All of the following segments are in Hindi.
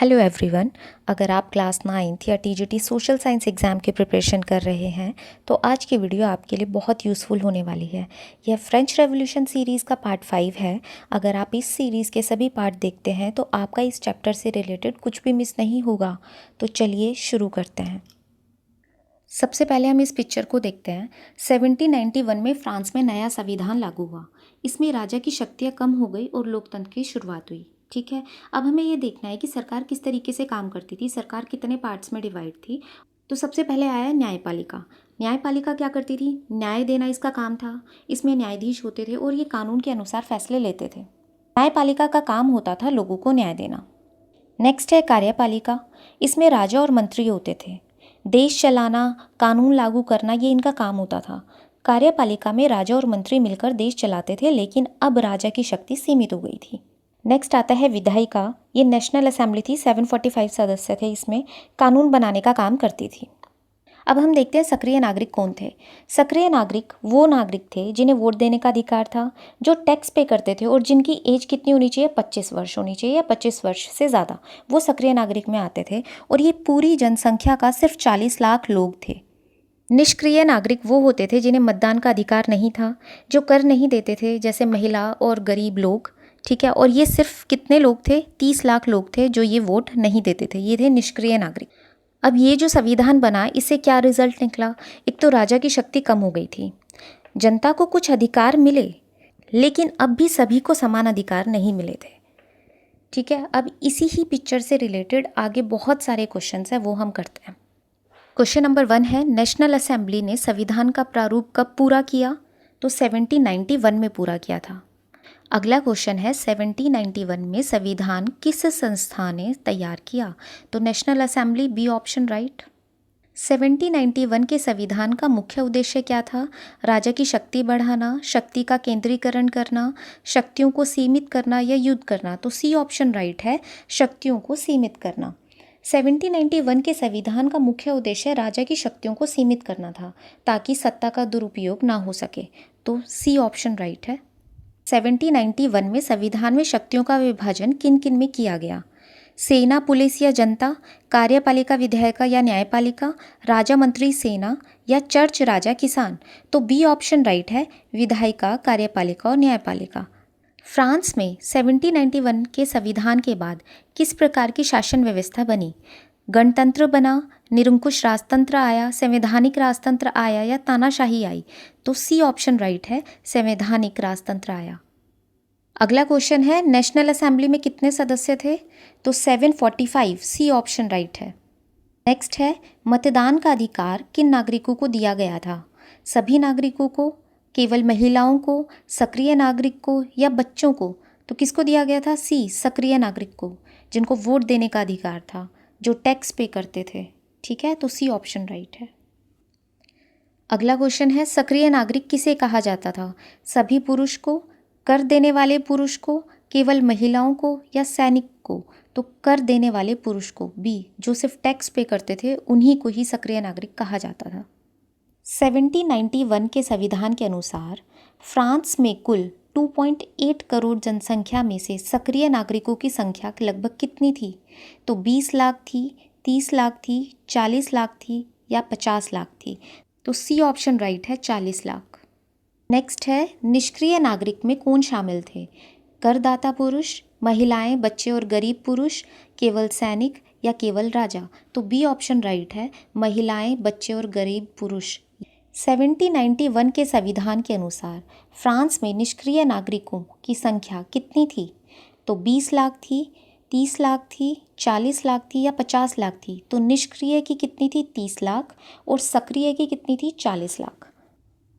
Hello everyone. अगर आप क्लास 9th या टीजीटी सोशल साइंस एग्ज़ाम की प्रिपरेशन कर रहे हैं तो आज की वीडियो आपके लिए बहुत यूज़फुल होने वाली है। यह फ्रेंच रेवोल्यूशन सीरीज़ का पार्ट 5 है। अगर आप इस सीरीज़ के सभी पार्ट देखते हैं तो आपका इस चैप्टर से रिलेटेड कुछ भी मिस नहीं होगा। तो चलिए शुरू करते हैं। सबसे पहले हम इस पिक्चर को देखते हैं। 1791 में फ्रांस में नया संविधान लागू हुआ। इसमें राजा की शक्तियाँ कम हो गई और लोकतंत्र की शुरुआत हुई। ठीक है, अब हमें ये देखना है कि सरकार किस तरीके से काम करती थी, सरकार कितने पार्ट्स में डिवाइड थी। तो सबसे पहले आया न्यायपालिका। न्यायपालिका क्या करती थी? न्याय देना इसका काम था। इसमें न्यायाधीश होते थे और ये कानून के अनुसार फैसले लेते थे। न्यायपालिका का काम होता था लोगों को न्याय देना। नेक्स्ट है कार्यपालिका। इसमें राजा और मंत्री होते थे। देश चलाना, कानून लागू करना, ये इनका काम होता था। कार्यपालिका में राजा और मंत्री मिलकर देश चलाते थे, लेकिन अब राजा की शक्ति सीमित हो गई थी। नेक्स्ट आता है विधायिका। ये नेशनल असेंबली थी, 745 सदस्य थे। इसमें कानून बनाने का काम करती थी। अब हम देखते हैं सक्रिय नागरिक कौन थे। सक्रिय नागरिक वो नागरिक थे जिन्हें वोट देने का अधिकार था, जो टैक्स पे करते थे और जिनकी एज कितनी होनी चाहिए? 25 वर्ष होनी चाहिए या 25 वर्ष से ज़्यादा। वो सक्रिय नागरिक में आते थे और ये पूरी जनसंख्या का सिर्फ 40 लाख लोग थे। निष्क्रिय नागरिक वो होते थे जिन्हें मतदान का अधिकार नहीं था, जो कर नहीं देते थे, जैसे महिला और गरीब लोग। ठीक है, और ये सिर्फ कितने लोग थे? 30 लाख लोग थे जो ये वोट नहीं देते थे। ये थे निष्क्रिय नागरिक। अब ये जो संविधान बना, इससे क्या रिजल्ट निकला? एक तो राजा की शक्ति कम हो गई थी, जनता को कुछ अधिकार मिले, लेकिन अब भी सभी को समान अधिकार नहीं मिले थे। ठीक है, अब इसी ही पिक्चर से रिलेटेड आगे बहुत सारे क्वेश्चंस हैं, वो हम करते हैं। क्वेश्चन नंबर 1 है, नेशनल असेंबली ने संविधान का प्रारूप कब पूरा किया? तो 1791 में पूरा किया था। अगला क्वेश्चन है, 1791 में संविधान किस संस्था ने तैयार किया? तो national assembly, B option right. 1791 के संविधान का मुख्य उद्देश्य क्या था? राजा की शक्ति बढ़ाना, शक्ति का केंद्रीकरण करना, शक्तियों को सीमित करना या युद्ध करना। तो सी ऑप्शन राइट है, शक्तियों को सीमित करना। 1791 के संविधान का मुख्य उद्देश्य राजा की शक्तियों को सीमित करना था, ताकि सत्ता का दुरुपयोग ना हो सके। तो सी ऑप्शन राइट है। 1791 में संविधान में शक्तियों का विभाजन किन किन में किया गया? सेना, पुलिस या जनता, कार्यपालिका, विधायिका या न्यायपालिका, राजा, मंत्री, सेना या चर्च, राजा, किसान। तो बी ऑप्शन राइट है, विधायिका, कार्यपालिका और न्यायपालिका। फ्रांस में 1791 के संविधान के बाद किस प्रकार की शासन व्यवस्था बनी? गणतंत्र बना, निरंकुश राजतंत्र आया, संवैधानिक राजतंत्र आया या तानाशाही आई? तो सी ऑप्शन राइट है, संवैधानिक राजतंत्र आया। अगला क्वेश्चन है, नेशनल असेंबली में कितने सदस्य थे? तो 745, सी ऑप्शन राइट है। नेक्स्ट है, मतदान का अधिकार किन नागरिकों को दिया गया था? सभी नागरिकों को, केवल महिलाओं को, सक्रिय नागरिक को या बच्चों को? तो किसको दिया गया था? सी, सक्रिय नागरिक को, जिनको वोट देने का अधिकार था, जो टैक्स पे करते थे। ठीक है, तो सी ऑप्शन राइट है। अगला क्वेश्चन है, सक्रिय नागरिक किसे कहा जाता था? सभी पुरुष को, कर देने वाले पुरुष को, केवल महिलाओं को या सैनिक को? तो कर देने वाले पुरुष को, बी, जो सिर्फ टैक्स पे करते थे, उन्हीं को ही सक्रिय नागरिक कहा जाता था। 1791 के संविधान के अनुसार फ्रांस में कुल 2.8 करोड़ जनसंख्या में से सक्रिय नागरिकों की संख्या लगभग कितनी थी? तो 20 लाख थी, 30 लाख थी, 40 लाख थी या 50 लाख थी? तो सी ऑप्शन राइट है, 40 लाख। नेक्स्ट है, निष्क्रिय नागरिक में कौन शामिल थे? करदाता पुरुष, महिलाएं, बच्चे और गरीब पुरुष, केवल सैनिक या केवल राजा? तो बी ऑप्शन राइट है, महिलाएं, बच्चे और गरीब पुरुष। 1791 के संविधान के अनुसार फ्रांस में निष्क्रिय नागरिकों की संख्या कितनी थी? तो 20 लाख थी, 30 लाख थी, 40 लाख थी या 50 लाख थी? तो निष्क्रिय की कितनी थी? 30 लाख, और सक्रिय की कितनी थी? 40 लाख।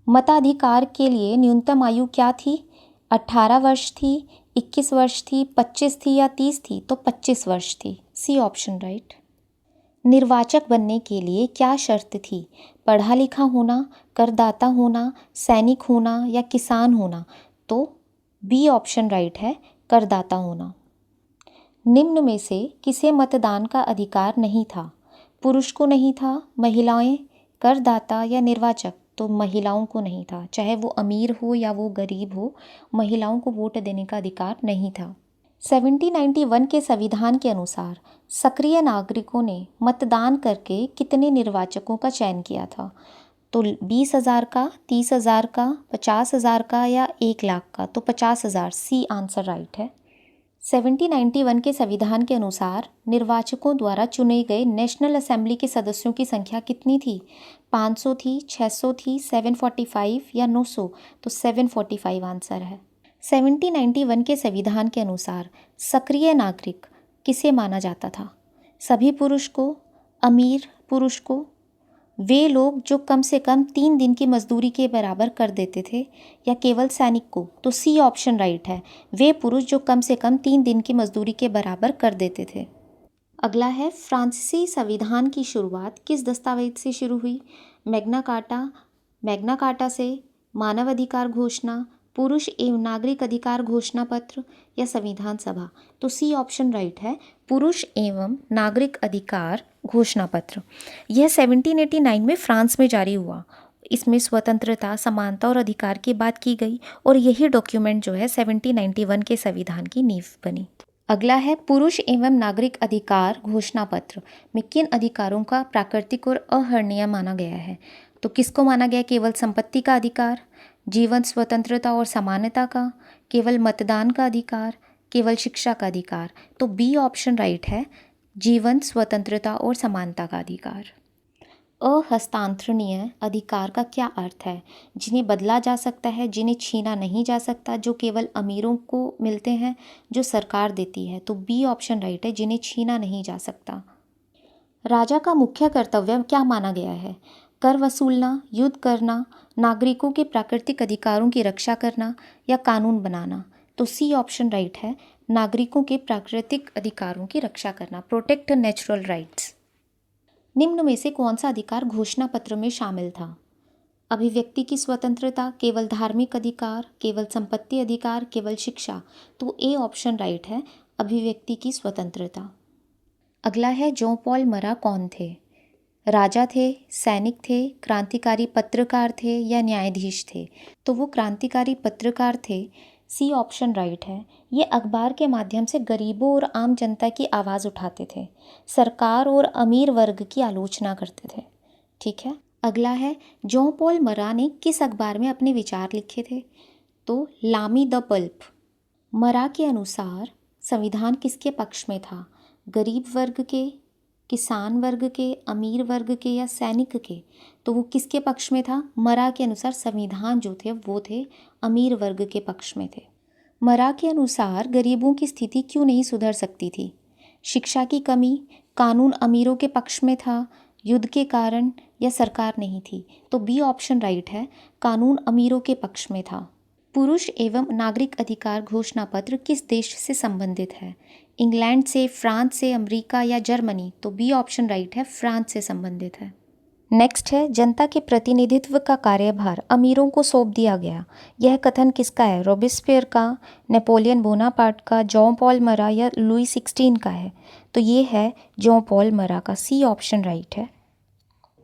मताधिकार के लिए न्यूनतम आयु क्या थी? 18 वर्ष थी, 21 वर्ष थी, 25 थी या 30 थी? तो 25 वर्ष थी, सी ऑप्शन राइट। निर्वाचक बनने के लिए क्या शर्त थी? पढ़ा लिखा होना, करदाता होना, सैनिक होना या किसान होना? तो बी ऑप्शन राइट है, करदाता होना। निम्न में से किसे मतदान का अधिकार नहीं था? पुरुष को नहीं था, महिलाएं, करदाता या निर्वाचक? तो महिलाओं को नहीं था, चाहे वो अमीर हो या वो गरीब हो, महिलाओं को वोट देने का अधिकार नहीं था। 1791 के संविधान के अनुसार सक्रिय नागरिकों ने मतदान करके कितने निर्वाचकों का चयन किया था? तो 20,000 का, 30,000 का, 50,000 का या 1,00,000 का? तो 50,000 सी आंसर राइट है। 1791 के संविधान के अनुसार निर्वाचकों द्वारा चुने गए नेशनल असेंबली के सदस्यों की संख्या कितनी थी? 500 थी, 600 थी, 745 या 900? तो 745 आंसर है। 1791 के संविधान के अनुसार सक्रिय नागरिक किसे माना जाता था? सभी पुरुष को, अमीर पुरुष को, वे लोग जो कम से कम 3 दिन की मजदूरी के बराबर कर देते थे, या केवल सैनिक को? तो सी ऑप्शन राइट है, वे पुरुष जो कम से कम 3 दिन की मजदूरी के बराबर कर देते थे। अगला है, फ्रांसीसी संविधान की शुरुआत किस दस्तावेज से शुरू हुई? मैग्ना कार्टा से, मानव अधिकार घोषणा, पुरुष एवं नागरिक अधिकार घोषणा पत्र या संविधान सभा? तो सी ऑप्शन राइट है, पुरुष एवं नागरिक अधिकार घोषणा पत्र। यह 1789 में फ्रांस में जारी हुआ। इसमें स्वतंत्रता, समानता और अधिकार की बात की गई और यही डॉक्यूमेंट जो है 1791 के संविधान की नींव बनी। अगला है, पुरुष एवं नागरिक अधिकार घोषणा पत्र में किन अधिकारों का प्राकृतिक और अहरणीय माना गया है? तो किसको माना गया? केवल संपत्ति का अधिकार, जीवन स्वतंत्रता और समानता का, केवल मतदान का अधिकार, केवल शिक्षा का अधिकार? तो बी ऑप्शन राइट है, जीवन स्वतंत्रता और समानता का अधिकार। अहस्तांतरणीय अधिकार का क्या अर्थ है? जिन्हें बदला जा सकता है, जिन्हें छीना नहीं जा सकता, जो केवल अमीरों को मिलते हैं, जो सरकार देती है? तो बी ऑप्शन राइट है, जिन्हें छीना नहीं जा सकता। राजा का मुख्य कर्तव्य क्या माना गया है? कर वसूलना, युद्ध करना, नागरिकों के प्राकृतिक अधिकारों की रक्षा करना या कानून बनाना? तो सी ऑप्शन राइट है, नागरिकों के प्राकृतिक अधिकारों की रक्षा करना, प्रोटेक्ट नेचुरल राइट्स। निम्न में से कौन सा अधिकार घोषणा पत्र में शामिल था? अभिव्यक्ति की स्वतंत्रता, केवल धार्मिक अधिकार, केवल संपत्ति अधिकार, केवल शिक्षा? तो ए ऑप्शन राइट है, अभिव्यक्ति की स्वतंत्रता। अगला है, जॉन पॉल मरा कौन थे? राजा थे, सैनिक थे, क्रांतिकारी पत्रकार थे या न्यायाधीश थे? तो वो क्रांतिकारी पत्रकार थे, सी ऑप्शन राइट है। ये अखबार के माध्यम से गरीबों और आम जनता की आवाज़ उठाते थे, सरकार और अमीर वर्ग की आलोचना करते थे। ठीक है। अगला है, जॉन पॉल मरा ने किस अखबार में अपने विचार लिखे थे? तो लामी द पल्प। मरा के अनुसार संविधान किसके पक्ष में था? गरीब वर्ग के, किसान वर्ग के, अमीर वर्ग के या सैनिक के? तो वो किसके पक्ष में था? मरा के अनुसार संविधान जो थे वो थे अमीर वर्ग के पक्ष में थे। मरा के अनुसार गरीबों की स्थिति क्यों नहीं सुधर सकती थी? शिक्षा की कमी, कानून अमीरों के पक्ष में था, युद्ध के कारण या सरकार नहीं थी? तो बी ऑप्शन राइट है, कानून अमीरों के पक्ष में था। पुरुष एवं नागरिक अधिकार घोषणा पत्र किस देश से संबंधित है? इंग्लैंड से, फ्रांस से, अमेरिका या जर्मनी? तो बी ऑप्शन राइट है, फ्रांस से संबंधित है। नेक्स्ट है, जनता के प्रतिनिधित्व का कार्यभार अमीरों को सौंप दिया गया। यह कथन किसका है? रॉबेस्पियर का, नेपोलियन बोनापार्ट का, जॉन पॉल मरा या लुई 16 का है? तो ये है जॉन पॉल मरा का, सी ऑप्शन राइट है।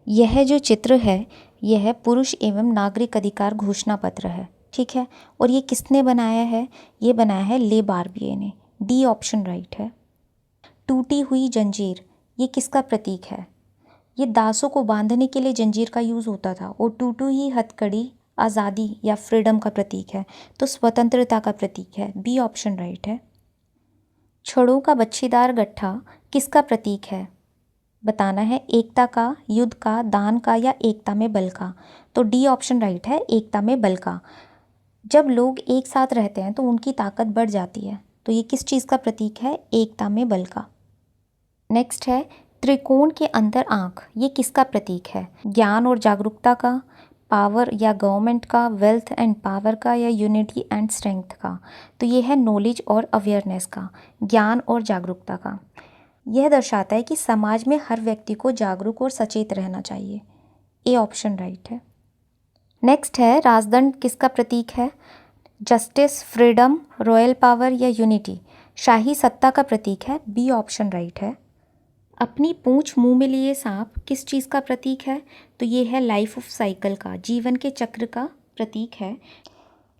यह जो चित्र है यह पुरुष एवं नागरिक अधिकार घोषणा पत्र है। ठीक है, और ये किसने बनाया है? ये बनाया है ले बार्बिए ने, डी ऑप्शन राइट है। टूटी हुई जंजीर, ये किसका प्रतीक है? ये दासों को बांधने के लिए जंजीर का यूज़ होता था, और टूटी हुई हथकड़ी आज़ादी या फ्रीडम का प्रतीक है, तो स्वतंत्रता का प्रतीक है, बी ऑप्शन राइट है। छड़ों का बच्छीदार गट्ठा किसका प्रतीक है? बताना है, एकता का, युद्ध का, दान का या एकता में बल का? तो डी ऑप्शन राइट है, एकता में बल का। जब लोग एक साथ रहते हैं तो उनकी ताकत बढ़ जाती है, तो ये किस चीज़ का प्रतीक है? एकता में बल का। नेक्स्ट है, त्रिकोण के अंदर आँख, ये किसका प्रतीक है? ज्ञान और जागरूकता का, पावर या गवर्नमेंट का, वेल्थ एंड पावर का या यूनिटी एंड स्ट्रेंथ का? तो ये है नॉलेज और अवेयरनेस का, ज्ञान और जागरूकता का। यह दर्शाता है कि समाज में हर व्यक्ति को जागरूक और सचेत रहना चाहिए, ए ऑप्शन राइट है। नेक्स्ट है, राजदंड किसका प्रतीक है? जस्टिस, फ्रीडम, रॉयल पावर या यूनिटी? शाही सत्ता का प्रतीक है, बी ऑप्शन राइट है। अपनी पूंछ मुंह में लिए सांप किस चीज़ का प्रतीक है? तो ये है लाइफ ऑफ साइकिल का, जीवन के चक्र का प्रतीक है।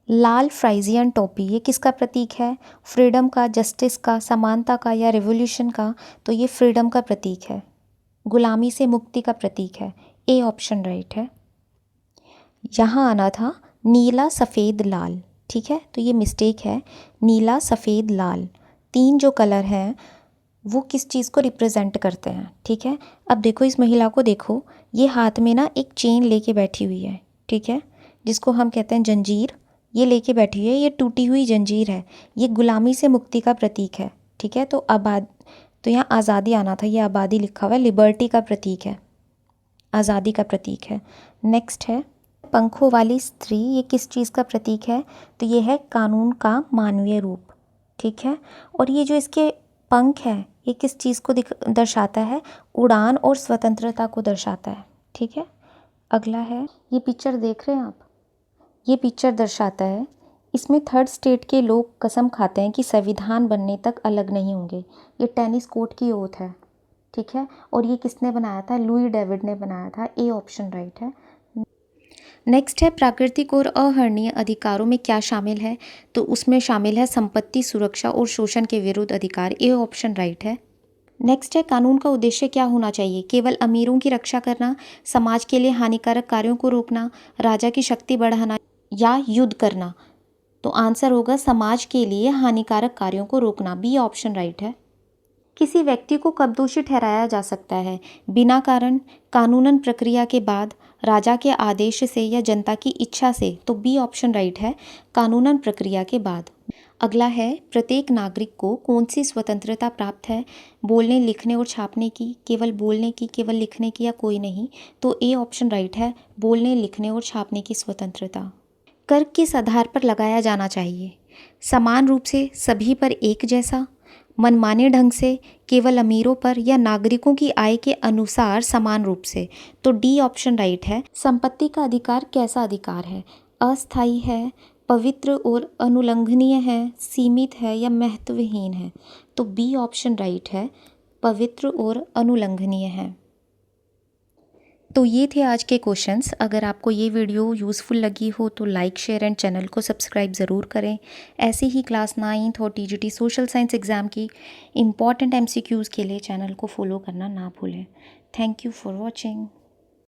लाल फ्राइजियन टोपी ये किसका प्रतीक है? फ्रीडम का, जस्टिस का, समानता का या रिवॉल्यूशन का? तो ये फ्रीडम का प्रतीक है, गुलामी से मुक्ति का प्रतीक है। ए ऑप्शन राइट है। यहाँ आना था नीला सफ़ेद लाल, ठीक है, तो ये मिस्टेक है। नीला सफ़ेद लाल 3 जो कलर हैं वो किस चीज़ को रिप्रेजेंट करते हैं, ठीक है। अब देखो इस महिला को, देखो ये हाथ में ना एक चेन लेके बैठी हुई है, ठीक है, जिसको हम कहते हैं जंजीर। ये लेके बैठी हुई है, ये टूटी हुई जंजीर है, ये गुलामी से मुक्ति का प्रतीक है, ठीक है। तो यहाँ आज़ादी आना था, ये आबादी लिखा हुआ है, लिबर्टी का प्रतीक है, आज़ादी का प्रतीक है। नेक्स्ट है पंखों वाली स्त्री, ये किस चीज़ का प्रतीक है? तो ये है कानून का मानवीय रूप, ठीक है। और ये जो इसके पंख है ये किस चीज़ को दर्शाता है? उड़ान और स्वतंत्रता को दर्शाता है, ठीक है। अगला है, ये पिक्चर देख रहे हैं आप, ये पिक्चर दर्शाता है, इसमें थर्ड स्टेट के लोग कसम खाते हैं कि संविधान बनने तक अलग नहीं होंगे। ये टेनिस कोर्ट की ओथ है, ठीक है। और ये किसने बनाया था? लुई डेविड ने बनाया था। ए ऑप्शन राइट है। नेक्स्ट है प्राकृतिक और अहरणीय अधिकारों में क्या शामिल है? तो उसमें शामिल है संपत्ति, सुरक्षा और शोषण के विरुद्ध अधिकार। ए ऑप्शन राइट है। नेक्स्ट है कानून का उद्देश्य क्या होना चाहिए? केवल अमीरों की रक्षा करना, समाज के लिए हानिकारक कार्यों को रोकना, राजा की शक्ति बढ़ाना या युद्ध करना? तो आंसर होगा समाज के लिए हानिकारक कार्यों को रोकना। बी ऑप्शन राइट है। किसी व्यक्ति को कब दोषी ठहराया जा सकता है? बिना कारण, कानूनन प्रक्रिया के बाद, राजा के आदेश से या जनता की इच्छा से? तो बी ऑप्शन राइट है, कानूनन प्रक्रिया के बाद। अगला है प्रत्येक नागरिक को कौन सी स्वतंत्रता प्राप्त है? बोलने, लिखने और छापने की, केवल बोलने की, केवल लिखने की या कोई नहीं? तो ए ऑप्शन राइट है, बोलने, लिखने और छापने की स्वतंत्रता। कर किस आधार पर लगाया जाना चाहिए? समान रूप से, सभी पर एक जैसा, मनमाने ढंग से, केवल अमीरों पर या नागरिकों की आय के अनुसार समान रूप से? तो डी ऑप्शन राइट है। संपत्ति का अधिकार कैसा अधिकार है? अस्थायी है, पवित्र और अनुलंघनीय है, सीमित है या महत्वहीन है? तो बी ऑप्शन राइट है, पवित्र और अनुलंघनीय है। तो ये थे आज के क्वेश्चंस। अगर आपको ये वीडियो यूज़फुल लगी हो तो लाइक, शेयर एंड चैनल को सब्सक्राइब ज़रूर करें। ऐसे ही क्लास 9th और टीजीटी सोशल साइंस एग्ज़ाम की इम्पॉर्टेंट एमसीक्यूज़ के लिए चैनल को फॉलो करना ना भूलें। Thank you for watching.